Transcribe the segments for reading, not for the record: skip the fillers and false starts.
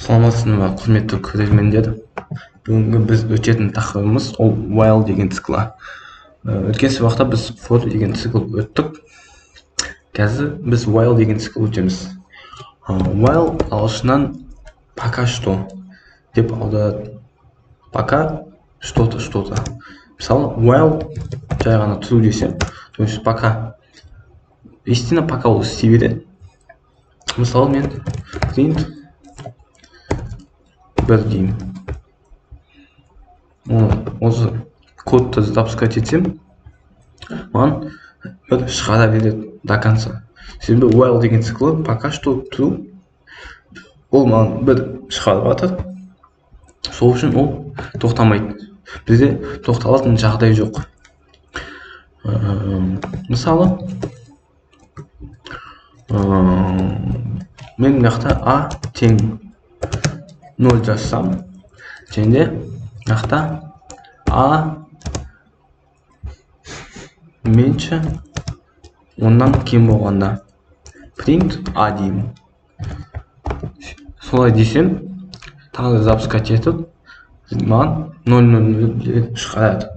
Саламатсыздар ма, құрметті көрермендер. Бүгінгі біз өтетін тақырыбымыз ол while деген цикл. Өткен сабақта біз for деген цикл өттік. Қазір біз while деген цикл өтеміз. While ағылшыннан пока что деп аударады. Пока что-то. Мысалы, while жай ғана true десем, то есть пока. Истина пока ол істей береді. Мысалы, мен print бір деймін. Осы кодты запускать етсем, маған бір шығара береді до конца. Себебі while деген циклы пока что true, ол маған бір шығарып жатыр. Сол үшін ол тоқтамайды. Бізде тоқталатын жағдай жоқ. Мысалы, мен мынақта a тең 0 жазсам, және мынақта a менше 10-нан кем болғанда print a деймін. Солай десем, тағы запускать етіп, маған 0,0 шығарады.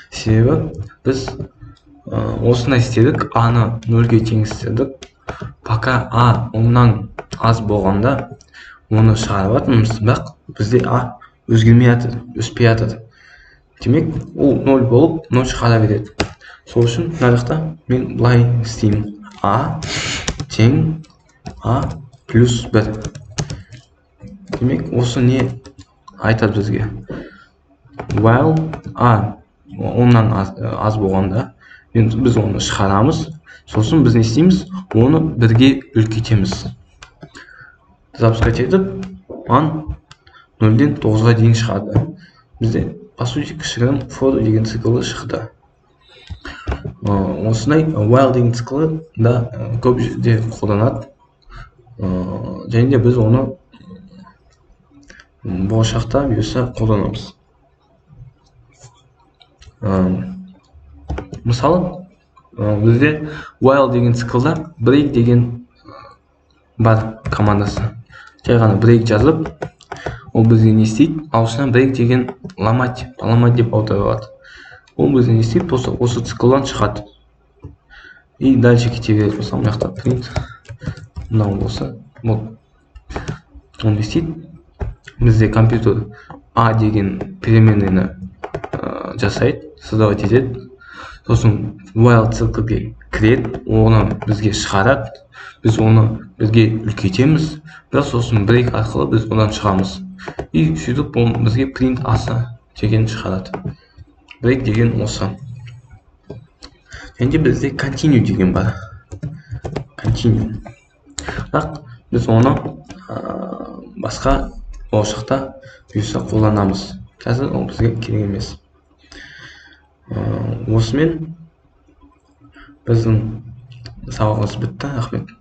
Себебі біз осыны істедік, a-ны 0-ге теңестірдік. Пока a 10-нан аз болғанда оны шығарып жатырмыз, бірақ бізде a өзгермей жатыр, өспей жатыр. Демек, ол 0 болып 0 шығара береді. Сол үшін мына жақта мен былай істеймін. a тең a плюс 1. Демек, осы не айтады бізге? While a 10-нан аз болғанда біз оны шығарамыз. Сосын біз не істейміз? Оны 1-ге үлкейтеміз. Запускать етіп, маған 0-ден 9-ға дейін шығады. Бізде, по сути, кішігірім for деген циклы шықты. Осындай while деген циклы да көп жерде қолданады. Және де біз оны болашақта бұйырса қолданамыз. Мысалы, бізде while деген циклда break деген бар командасы. Жай ғана break жазып, ол бізге не істейді? Ағылшыннан break деген ломать деп аударылады. Ол бізге не істейді? Осы циклдан шығады. И дальше кете береді. Мысалы, мынақта print мынау болса, оны не істейді? Бізде компьютер a деген переменныйны жасайды, создавать етеді. Сосын while циклге кіреді, оны бізге шығарады. Біз оны бізге үлкейтеміз, бірақ сосын break арқылы біз одан шығамыз. И сөйтіп бізге print асы деген шығарады. Break деген осы. Және бізде continue деген бар. Continue. Бірақ біз оны басқа болашақта бұйырса қолданамыз. Қазір ол бізге керек емес. Осымен біздің сабағымыз бітті. Рахмет.